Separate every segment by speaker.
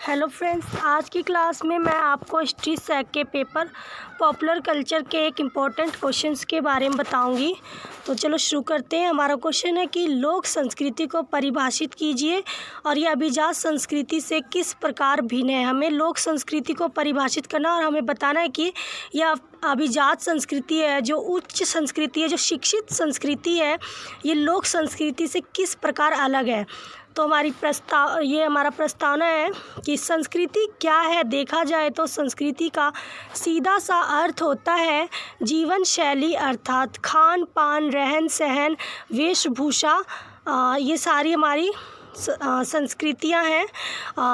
Speaker 1: Hello friends, आज की class में मैं आपको हिस्ट्री सैक के पेपर पॉपुलर कल्चर के एक इम्पोर्टेंट क्वेश्चंस के बारे में बताऊंगी। तो चलो शुरू करते हैं। हमारा क्वेश्चन है कि लोक संस्कृति को परिभाषित कीजिए और यह अभिजात संस्कृति से किस प्रकार भिन्न है। हमें लोक संस्कृति को परिभाषित करना और हमें बताना है कि यह अभिजात संस्कृति है, जो उच्च संस्कृति है, जो शिक्षित संस्कृति है, ये लोक संस्कृति से किस प्रकार अलग है। तो हमारा प्रस्तावना है कि संस्कृति क्या है। देखा जाए तो संस्कृति का सीधा सा अर्थ होता है जीवन शैली, अर्थात खान पान, रहन सहन, वेशभूषा। ये सारी हमारी संस्कृतियां हैं।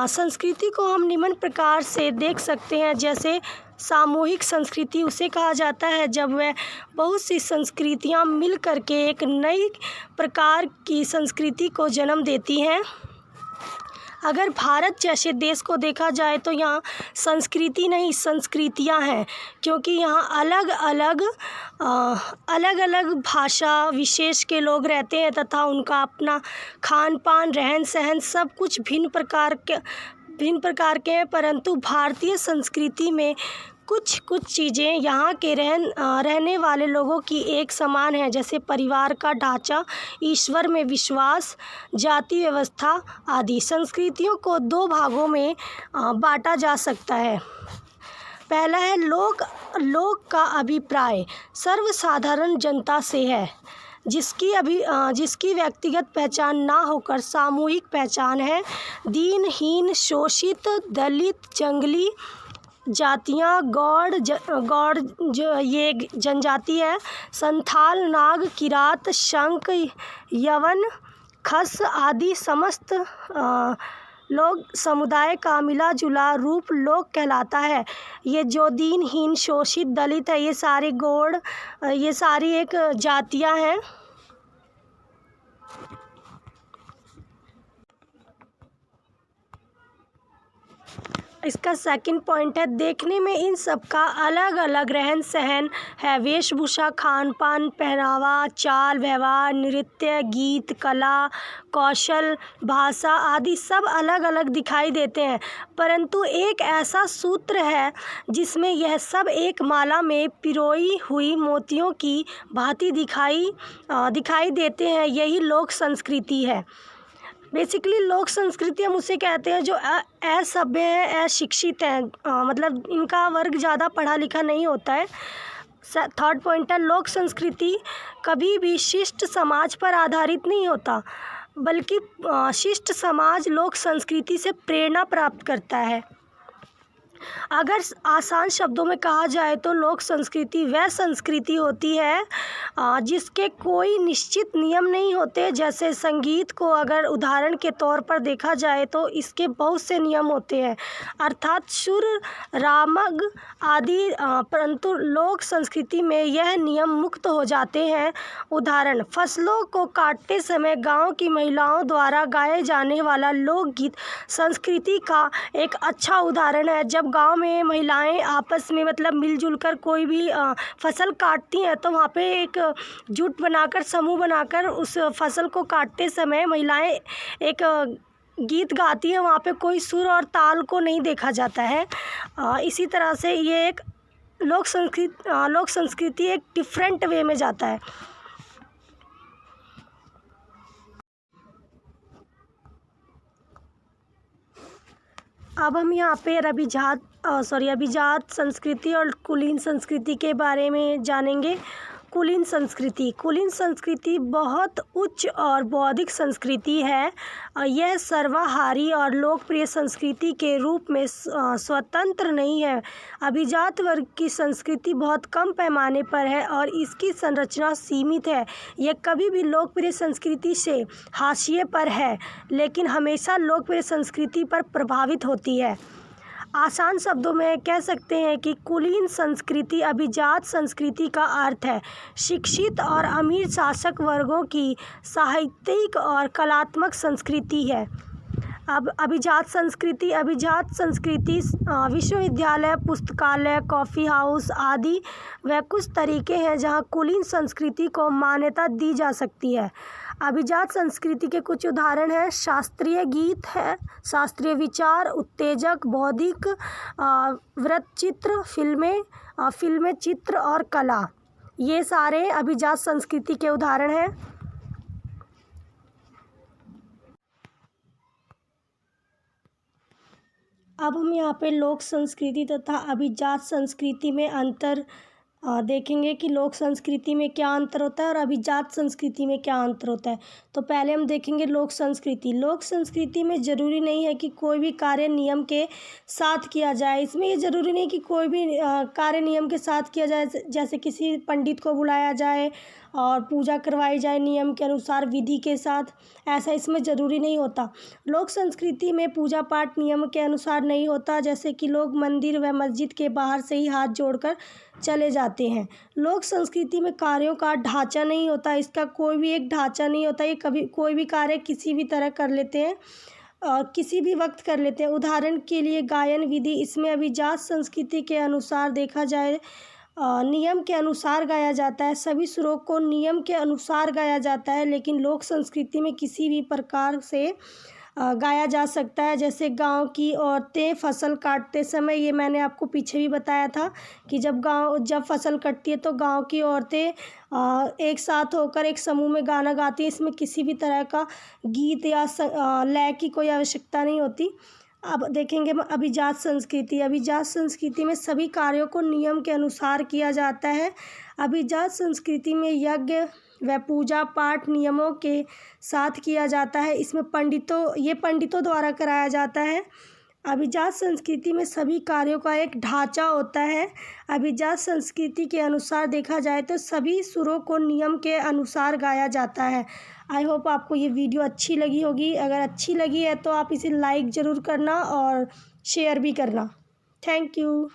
Speaker 1: संस्कृति को हम निम्न प्रकार से देख सकते हैं, जैसे सामूहिक संस्कृति उसे कहा जाता है जब वह बहुत सी संस्कृतियां मिल करके एक नई प्रकार की संस्कृति को जन्म देती हैं। अगर भारत जैसे देश को देखा जाए तो यहाँ संस्कृति नहीं, संस्कृतियाँ हैं, क्योंकि यहाँ अलग अलग भाषा विशेष के लोग रहते हैं तथा उनका अपना खान पान, रहन सहन सब कुछ भिन्न प्रकार के हैं। परंतु भारतीय संस्कृति में कुछ चीज़ें यहाँ के रहने वाले लोगों की एक समान है, जैसे परिवार का ढांचा, ईश्वर में विश्वास, जाति व्यवस्था आदि। संस्कृतियों को दो भागों में बांटा जा सकता है। पहला है लोक का अभिप्राय सर्वसाधारण जनता से है, जिसकी व्यक्तिगत पहचान ना होकर सामूहिक पहचान है। दीनहीन, शोषित, दलित, जंगली जातियाँ, गौड़ जो ये जनजाति है, संथाल, नाग, किरात, शंख, यवन, खस आदि समस्त लोग समुदाय का मिला जुला रूप लोक कहलाता है। ये जो दीनहीन, शोषित, दलित है, ये सारे गौड़, ये सारी एक जातियाँ हैं। इसका सेकंड पॉइंट है, देखने में इन सब का अलग अलग रहन सहन है। वेशभूषा, खान पान, पहनावा, चाल व्यवहार, नृत्य, गीत, कला, कौशल, भाषा आदि सब अलग अलग दिखाई देते हैं। परंतु एक ऐसा सूत्र है जिसमें यह सब एक माला में पिरोई हुई मोतियों की भांति दिखाई देते हैं। यही लोक संस्कृति है। बेसिकली लोक संस्कृति हम उसे कहते हैं जो असभ्य है, अशिक्षित है, मतलब इनका वर्ग ज़्यादा पढ़ा लिखा नहीं होता है। थर्ड पॉइंट है, लोक संस्कृति कभी भी शिष्ट समाज पर आधारित नहीं होता, बल्कि शिष्ट समाज लोक संस्कृति से प्रेरणा प्राप्त करता है। अगर आसान शब्दों में कहा जाए तो लोक संस्कृति वह संस्कृति होती है जिसके कोई निश्चित नियम नहीं होते। जैसे संगीत को अगर उदाहरण के तौर पर देखा जाए तो इसके बहुत से नियम होते हैं, अर्थात सुर, रामग आदि, परंतु लोक संस्कृति में यह नियम मुक्त हो जाते हैं। उदाहरण, फसलों को काटते समय गांव की महिलाओं द्वारा गाए जाने वाला लोकगीत संस्कृति का एक अच्छा उदाहरण है। जब गांव में महिलाएं आपस में मतलब मिलजुल कर कोई भी फसल काटती हैं तो वहाँ पे एक जुट बनाकर, समूह बनाकर उस फसल को काटते समय महिलाएं एक गीत गाती हैं। वहाँ पे कोई सुर और ताल को नहीं देखा जाता है। इसी तरह से ये एक लोक संस्कृति एक डिफरेंट वे में जाता है। अब हम यहाँ पे अभिजात संस्कृति और कुलीन संस्कृति के बारे में जानेंगे। कुलीन संस्कृति बहुत उच्च और बौद्धिक संस्कृति है। यह सर्वाहारी और लोकप्रिय संस्कृति के रूप में स्वतंत्र नहीं है। अभिजात वर्ग की संस्कृति बहुत कम पैमाने पर है और इसकी संरचना सीमित है। यह कभी भी लोकप्रिय संस्कृति से हाशिए पर है, लेकिन हमेशा लोकप्रिय संस्कृति पर प्रभावित होती है। आसान शब्दों में कह सकते हैं कि कुलीन संस्कृति अभिजात संस्कृति का अर्थ है शिक्षित और अमीर शासक वर्गों की साहित्यिक और कलात्मक संस्कृति है। अब अभिजात संस्कृति विश्वविद्यालय, पुस्तकालय, कॉफ़ी हाउस आदि वह कुछ तरीके हैं जहां कुलीन संस्कृति को मान्यता दी जा सकती है। अभिजात संस्कृति के कुछ उदाहरण हैं, शास्त्रीय गीत है, शास्त्रीय विचार, उत्तेजक, बौद्धिक, वृत्तचित्र, फिल्में, चित्र और कला। ये सारे अभिजात संस्कृति के उदाहरण हैं। अब हम यहाँ पे लोक संस्कृति तथा अभिजात संस्कृति में अंतर देखेंगे कि लोक संस्कृति में क्या अंतर होता है और अभिजात संस्कृति में क्या अंतर होता है। तो पहले हम देखेंगे लोक संस्कृति। लोक संस्कृति में ज़रूरी नहीं है कि कोई भी कार्य नियम के साथ किया जाए। इसमें ये ज़रूरी नहीं कि कोई भी कार्य नियम के साथ किया जाए, जैसे किसी पंडित को बुलाया जाए और पूजा करवाई जाए नियम के अनुसार, विधि के साथ, ऐसा इसमें ज़रूरी नहीं होता। लोक संस्कृति में पूजा पाठ नियम के अनुसार नहीं होता, जैसे कि लोग मंदिर व मस्जिद के बाहर से ही हाथ जोड़कर चले जाते हैं। लोक संस्कृति में कार्यों का ढांचा नहीं होता, इसका कोई भी एक ढांचा नहीं होता। ये कभी कोई भी कार्य किसी भी तरह कर लेते हैं, किसी भी वक्त कर लेते हैं। उदाहरण के लिए गायन विधि, इसमें अभिजात संस्कृति के अनुसार देखा जाए नियम के अनुसार गाया जाता है, सभी सुरों को नियम के अनुसार गाया जाता है। लेकिन लोक संस्कृति में किसी भी प्रकार से गाया जा सकता है। जैसे गांव की औरतें फसल काटते समय, ये मैंने आपको पीछे भी बताया था कि जब फसल कटती है तो गांव की औरतें एक साथ होकर एक समूह में गाना गाती हैं। इसमें किसी भी तरह का गीत या लय की कोई आवश्यकता नहीं होती। अब देखेंगे हम अभिजात संस्कृति। अभिजात संस्कृति में सभी कार्यों को नियम के अनुसार किया जाता है। अभिजात संस्कृति में यज्ञ व पूजा पाठ नियमों के साथ किया जाता है। इसमें पंडितों द्वारा कराया जाता है। अभिजात संस्कृति में सभी कार्यों का एक ढांचा होता है। अभिजात संस्कृति के अनुसार देखा जाए तो सभी सुरों को नियम के अनुसार गाया जाता है। आई होप आपको ये वीडियो अच्छी लगी होगी। अगर अच्छी लगी है तो आप इसे लाइक ज़रूर करना और शेयर भी करना। Thank you.